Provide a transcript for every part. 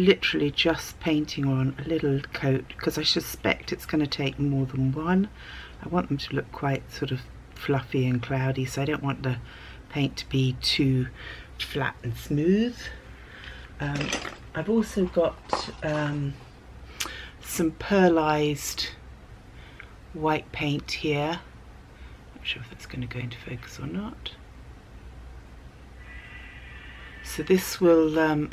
literally just painting on a little coat because I suspect it's going to take more than one. I want them to look quite sort of fluffy and cloudy, so I don't want the paint to be too flat and smooth. I've also got some pearlized white paint here. Not sure if that's going to go into focus or not. So this will,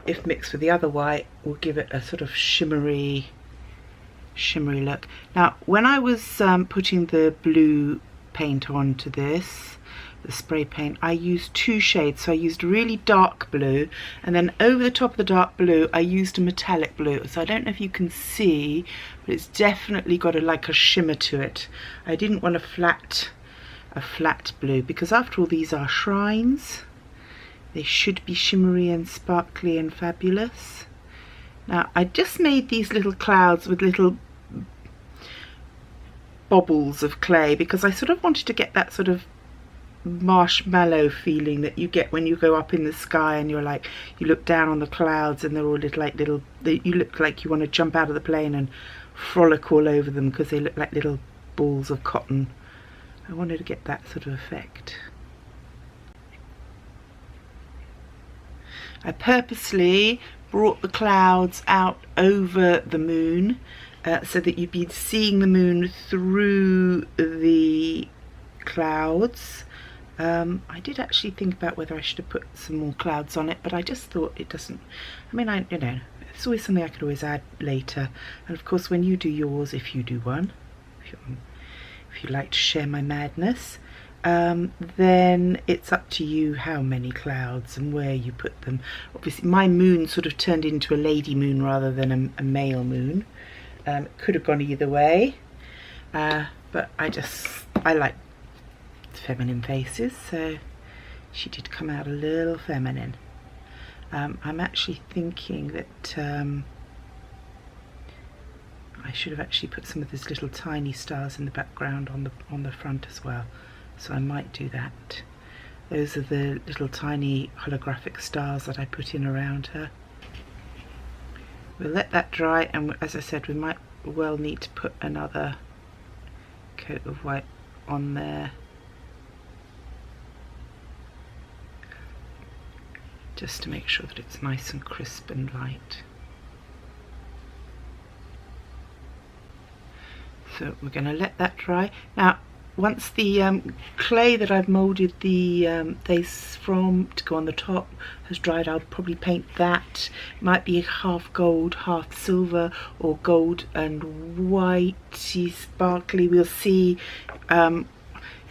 if mixed with the other white, will give it a sort of shimmery look. Now, when I was putting the blue paint onto this, the spray paint, I used two shades. So I used really dark blue, and then over the top of the dark blue I used a metallic blue. So I don't know if you can see, but it's definitely got like a shimmer to it. I didn't want a flat blue, because after all, these are shrines. They should be shimmery and sparkly and fabulous. Now, I just made these little clouds with little bobbles of clay because I sort of wanted to get that sort of marshmallow feeling that you get when you go up in the sky and you're like, you look down on the clouds and they're all you look like you want to jump out of the plane and frolic all over them because they look like little balls of cotton. I wanted to get that sort of effect. I purposely brought the clouds out over the moon so that you'd be seeing the moon through the clouds. I did actually think about whether I should have put some more clouds on it, but I just thought it doesn't, I mean, you know, it's always something I could always add later. And of course, when you do yours, if you do one, if you like to share my madness, then it's up to you how many clouds and where you put them. Obviously, my moon sort of turned into a lady moon rather than a male moon. It could have gone either way, but I like feminine faces, so she did come out a little feminine. I'm actually thinking that I should have actually put some of these little tiny stars in the background on the front as well, so I might do that. Those are the little tiny holographic stars that I put in around her. We'll let that dry, and as I said, we might well need to put another coat of white on there, just to make sure that it's nice and crisp and light. So we're going to let that dry. Now, once the clay that I've moulded the vase from to go on the top has dried, I'll probably paint that. It might be half gold, half silver, or gold and whitey sparkly. We'll see.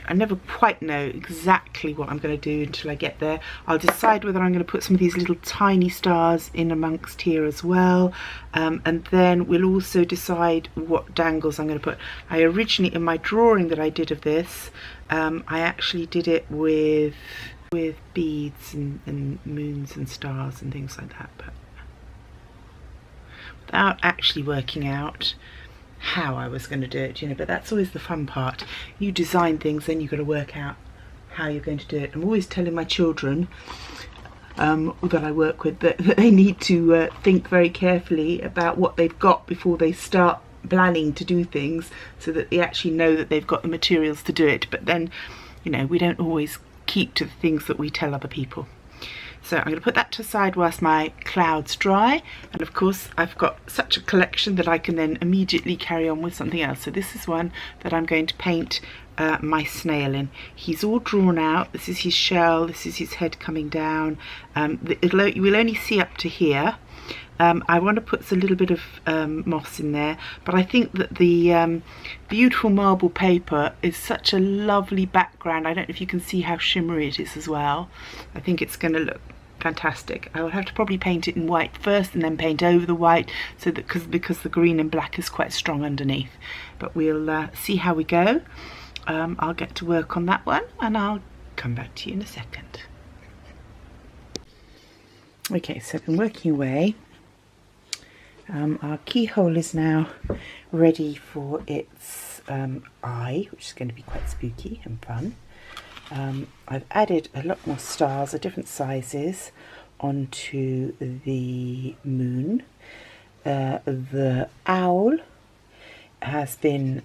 I never quite know exactly what I'm going to do until I get there. I'll decide whether I'm going to put some of these little tiny stars in amongst here as well, and then we'll also decide what dangles I'm going to put. I originally, in my drawing that I did of this, I actually did it with beads and moons and stars and things like that, but without actually working out how I was going to do it, you know. But that's always the fun part. You design things, then you've got to work out how you're going to do it. I'm always telling my children that I work with that they need to think very carefully about what they've got before they start planning to do things, so that they actually know that they've got the materials to do it. But then, you know, we don't always keep to the things that we tell other people. So I'm going to put that to the side whilst my clouds dry, and of course I've got such a collection that I can then immediately carry on with something else. So this is one that I'm going to paint my snail in. He's all drawn out. This is his shell, this is his head coming down. You will only see up to here. I want to put a little bit of moss in there, but I think that the beautiful marble paper is such a lovely background. I don't know if you can see how shimmery it is as well. I think it's going to look fantastic. I will have to probably paint it in white first and then paint over the white, so that because the green and black is quite strong underneath. But we'll see how we go. I'll get to work on that one and I'll come back to you in a second. Okay, so I've been working away. Our keyhole is now ready for its eye, which is going to be quite spooky and fun. I've added a lot more stars of different sizes onto the moon. The owl has been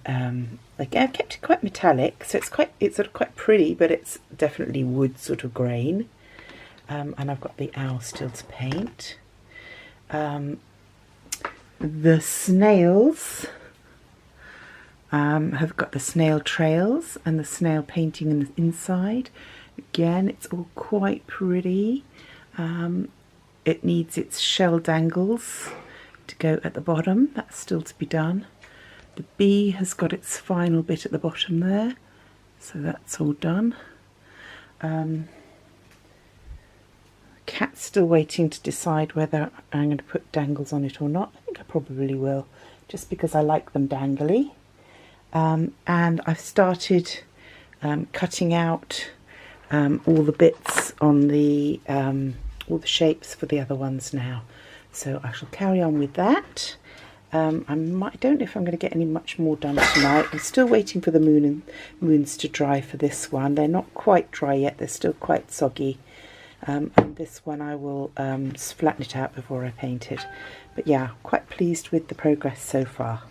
like I've kept it quite metallic, so it's sort of quite pretty, but it's definitely wood sort of grain. And I've got the owl still to paint. The snails have got the snail trails and the snail painting in the inside. Again, it's all quite pretty. It needs its shell dangles to go at the bottom. That's still to be done. The bee has got its final bit at the bottom there, so that's all done. Cat's still waiting to decide whether I'm going to put dangles on it or not. I think I probably will, just because I like them dangly. And I've started cutting out all the bits on the all the shapes for the other ones now. So I shall carry on with that. I don't know if I'm going to get any much more done tonight. I'm still waiting for the moons to dry for this one. They're not quite dry yet. They're still quite soggy. And this one I will flatten it out before I paint it. But yeah, quite pleased with the progress so far.